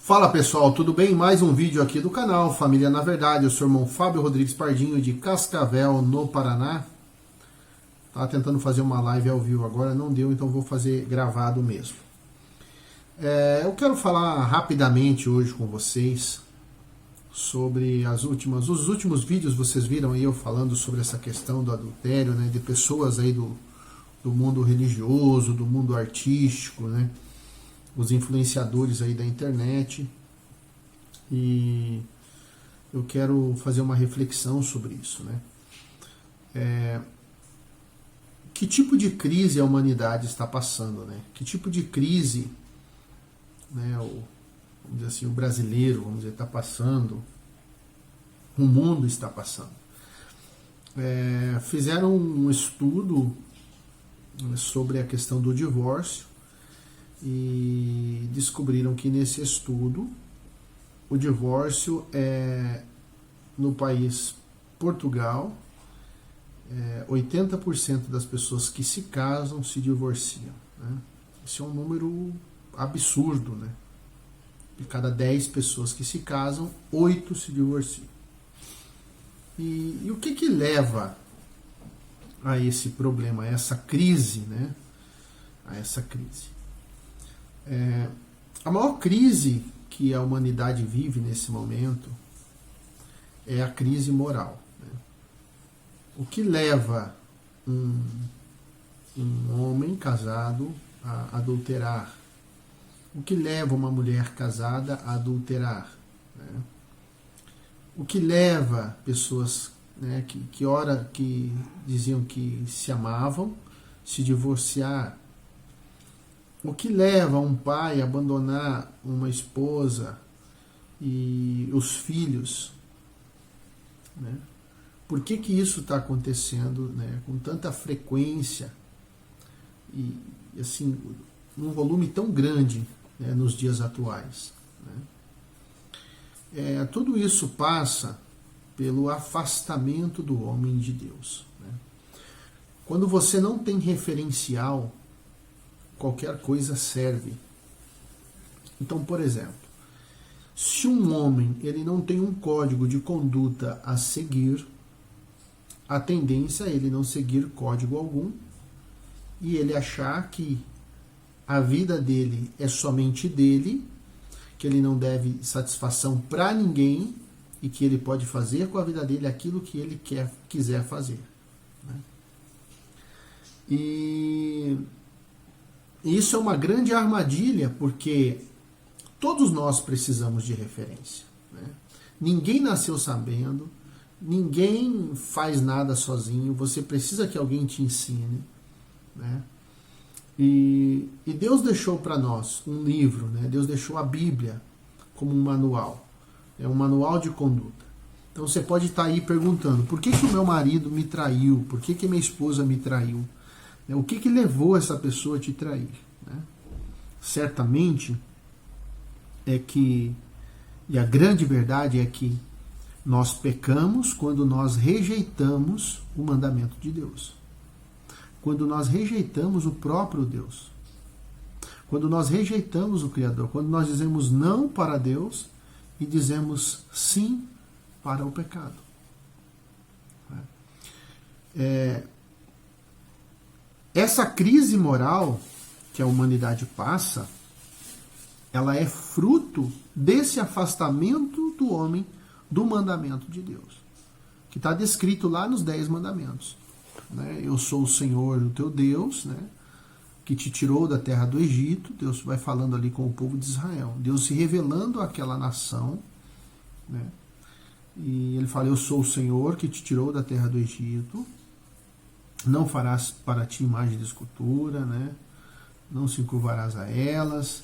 Fala pessoal, tudo bem? Mais um vídeo aqui do canal Família na Verdade. Eu sou o irmão Fábio Rodrigues Pardinho de Cascavel, no Paraná. Tava tentando fazer uma live ao vivo agora, não deu, então vou fazer gravado mesmo. Eu quero falar rapidamente hoje com vocês sobre os últimos vídeos. Vocês viram aí eu falando sobre essa questão do adultério, né, de pessoas aí do mundo religioso, do mundo artístico, né, os influenciadores aí da internet, e eu quero fazer uma reflexão sobre isso, né? Que tipo de crise a humanidade está passando, né? Que tipo de crise, né, vamos dizer assim, o brasileiro, vamos dizer, está passando, o mundo está passando. Fizeram um estudo sobre a questão do divórcio e descobriram que nesse estudo o divórcio no país Portugal, 80% das pessoas que se casam se divorciam, né? Esse é um número absurdo, né? De cada 10 pessoas que se casam, 8 se divorciam. E o que leva a esse problema, a essa crise, né? A essa crise. A maior crise que a humanidade vive nesse momento é a crise moral, né? O que leva um homem casado a adulterar? O que leva uma mulher casada a adulterar, né? O que leva pessoas, né, que diziam que se amavam, se divorciar? O que leva um pai a abandonar uma esposa e os filhos, né? Por que isso está acontecendo, né, com tanta frequência e assim, um volume tão grande, né, nos dias atuais, né? Tudo isso passa pelo afastamento do homem de Deus, né? Quando você não tem referencial, qualquer coisa serve. Então, por exemplo, se um homem ele não tem um código de conduta a seguir, a tendência é ele não seguir código algum e ele achar que a vida dele é somente dele, que ele não deve satisfação para ninguém e que ele pode fazer com a vida dele aquilo que ele quiser fazer, né? E isso é uma grande armadilha, porque todos nós precisamos de referência, né? Ninguém nasceu sabendo, ninguém faz nada sozinho, você precisa que alguém te ensine, né? E Deus deixou para nós um livro, né? Deus deixou a Bíblia como um manual, é um manual de conduta. Então você pode estar aí perguntando, por que o meu marido me traiu? Por que minha esposa me traiu? O que levou essa pessoa a te trair, né? Certamente é que, e a grande verdade é que nós pecamos quando nós rejeitamos o mandamento de Deus. Quando nós rejeitamos o próprio Deus. Quando nós rejeitamos o Criador. Quando nós dizemos não para Deus e dizemos sim para o pecado. Essa crise moral que a humanidade passa, ela é fruto desse afastamento do homem do mandamento de Deus, que está descrito lá nos 10 mandamentos, né? Eu sou o Senhor, o teu Deus, né, que te tirou da terra do Egito. Deus vai falando ali com o povo de Israel, Deus se revelando àquela nação, né? E ele fala, eu sou o Senhor que te tirou da terra do Egito. Não farás para ti imagem de escultura, né? Não se encurvarás a elas,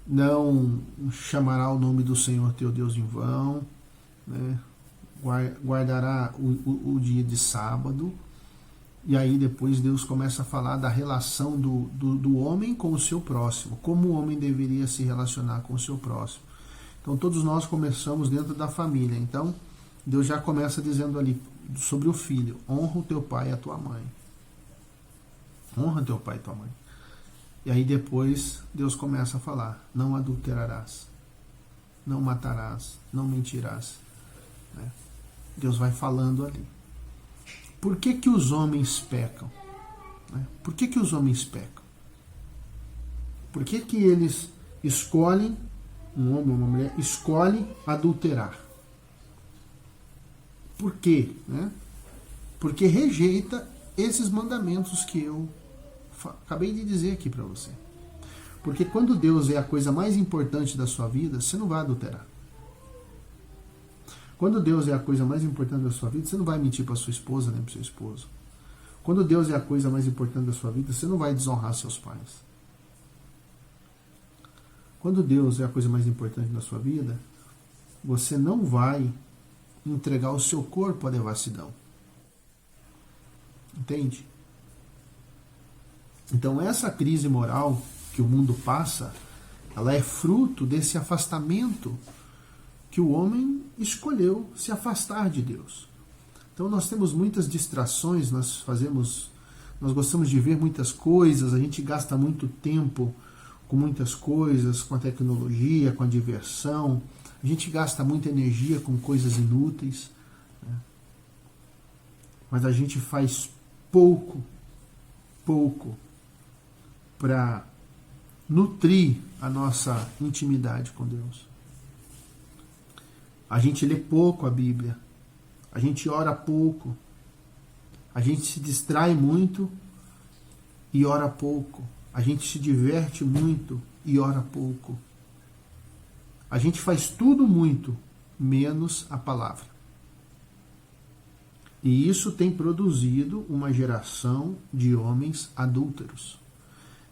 não chamará o nome do Senhor teu Deus em vão, né? Guardará o dia de sábado. E aí depois Deus começa a falar da relação do homem com o seu próximo, como o homem deveria se relacionar com o seu próximo. Então todos nós começamos dentro da família. Então Deus já começa dizendo ali sobre o filho, honra o teu pai e a tua mãe. Honra teu pai e tua mãe. E aí depois Deus começa a falar: não adulterarás, não matarás, não mentirás. Né? Deus vai falando ali. Por que que os homens pecam? Né? Por que que os homens pecam? Por que que eles escolhem, um homem ou uma mulher, escolhe adulterar? Por quê? Né? Porque rejeita esses mandamentos que eu acabei de dizer aqui para você. Porque quando Deus é a coisa mais importante da sua vida, você não vai adulterar. Quando Deus é a coisa mais importante da sua vida, você não vai mentir para sua esposa nem para seu esposo. Quando Deus é a coisa mais importante da sua vida, você não vai desonrar seus pais. Quando Deus é a coisa mais importante da sua vida, você não vai entregar o seu corpo à devassidão. Entende? Então essa crise moral que o mundo passa, ela é fruto desse afastamento que o homem escolheu se afastar de Deus. Então nós temos muitas distrações, nós gostamos de ver muitas coisas, a gente gasta muito tempo com muitas coisas, com a tecnologia, com a diversão, a gente gasta muita energia com coisas inúteis, né? Mas a gente faz pouco para nutrir a nossa intimidade com Deus. A gente lê pouco a Bíblia, a gente ora pouco, a gente se distrai muito e ora pouco, a gente se diverte muito e ora pouco. A gente faz tudo muito, menos a palavra. E isso tem produzido uma geração de homens adúlteros.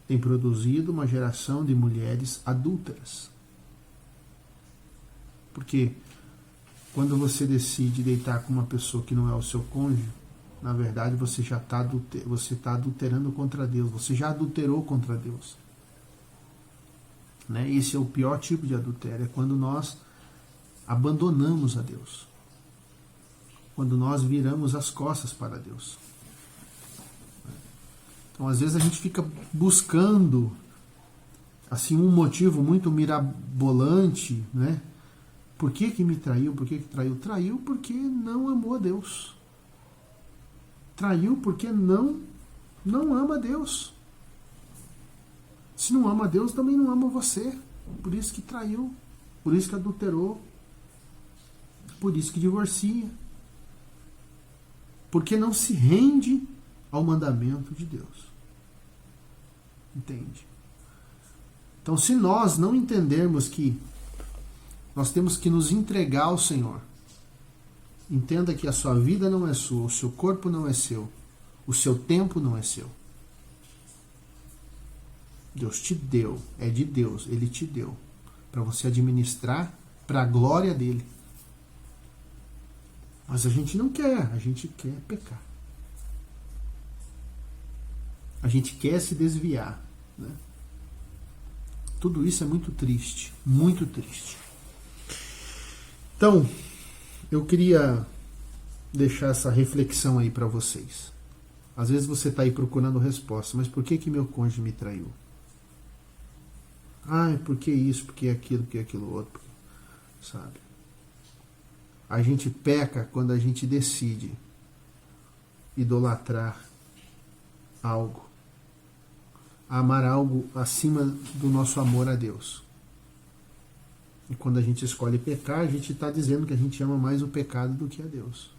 Tem produzido uma geração de mulheres adúlteras. Porque quando você decide deitar com uma pessoa que não é o seu cônjuge, na verdade você já está adulterando contra Deus. Você já adulterou contra Deus. Né? Esse é o pior tipo de adultério. É quando nós abandonamos a Deus. Quando nós viramos as costas para Deus. Então, às vezes a gente fica buscando assim um motivo muito mirabolante, né? Por que que me traiu? Por que que traiu? Traiu porque não amou a Deus. Traiu porque não ama a Deus. Se não ama a Deus, também não ama você. Por isso que traiu, por isso que adulterou, por isso que divorcia. Porque não se rende ao mandamento de Deus. Entende? Então, se nós não entendermos que nós temos que nos entregar ao Senhor, entenda que a sua vida não é sua, o seu corpo não é seu, o seu tempo não é seu. Deus te deu, é de Deus, Ele te deu, para você administrar para a glória dEle. Mas a gente não quer, a gente quer pecar. A gente quer se desviar. Né? Tudo isso é muito triste, muito triste. Então, eu queria deixar essa reflexão aí para vocês. Às vezes você está aí procurando resposta, mas por que que meu cônjuge me traiu? Ah, por que isso, por que aquilo outro, sabe? A gente peca quando a gente decide idolatrar algo, amar algo acima do nosso amor a Deus. E quando a gente escolhe pecar, a gente está dizendo que a gente ama mais o pecado do que a Deus.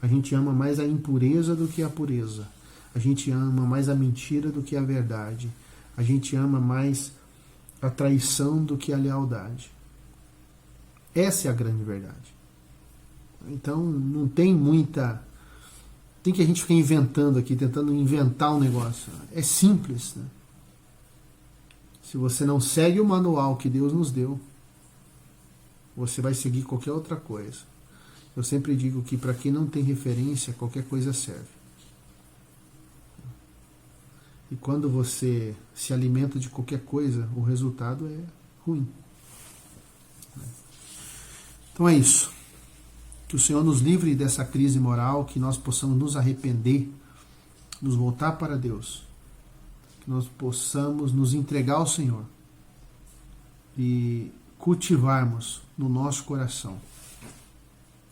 A gente ama mais a impureza do que a pureza. A gente ama mais a mentira do que a verdade. A gente ama mais a traição do que a lealdade. Essa é a grande verdade. Então não tem muita... Tem que a gente ficar inventando aqui, tentando inventar um negócio. É simples, né? Se você não segue o manual que Deus nos deu, você vai seguir qualquer outra coisa. Eu sempre digo que para quem não tem referência, qualquer coisa serve. E quando você se alimenta de qualquer coisa, o resultado é ruim. Então é isso. Que o Senhor nos livre dessa crise moral, que nós possamos nos arrepender, nos voltar para Deus. que nós possamos nos entregar ao Senhor e cultivarmos no nosso coração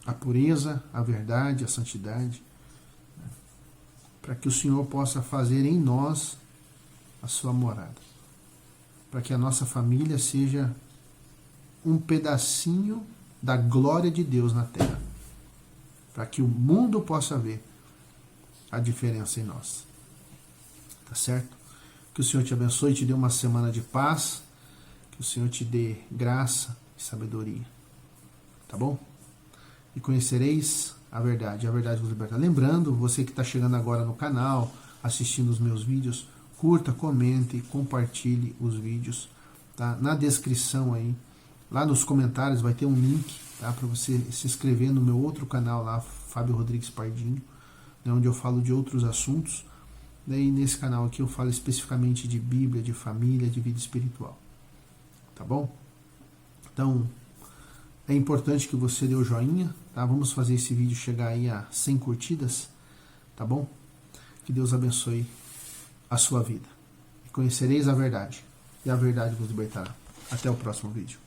a pureza, a verdade, a santidade, né, para que o Senhor possa fazer em nós a sua morada, para que a nossa família seja um pedacinho da glória de Deus na terra, para que o mundo possa ver a diferença em nós. Tá certo? Que o Senhor te abençoe e te dê uma semana de paz, que o Senhor te dê graça e sabedoria. Tá bom? E conhecereis a verdade vos libertará. Lembrando, você que está chegando agora no canal, assistindo os meus vídeos, curta, comente, compartilhe os vídeos. Tá? Na descrição aí, lá nos comentários vai ter um link, tá? Para você se inscrever no meu outro canal lá, Fábio Rodrigues Pardinho, né? Onde eu falo de outros assuntos. Daí nesse canal aqui eu falo especificamente de Bíblia, de família, de vida espiritual. Tá bom? Então, é importante que você dê o joinha, tá? Vamos fazer esse vídeo chegar aí a 100 curtidas, tá bom? Que Deus abençoe a sua vida. E conhecereis a verdade, e a verdade vos libertará. Até o próximo vídeo.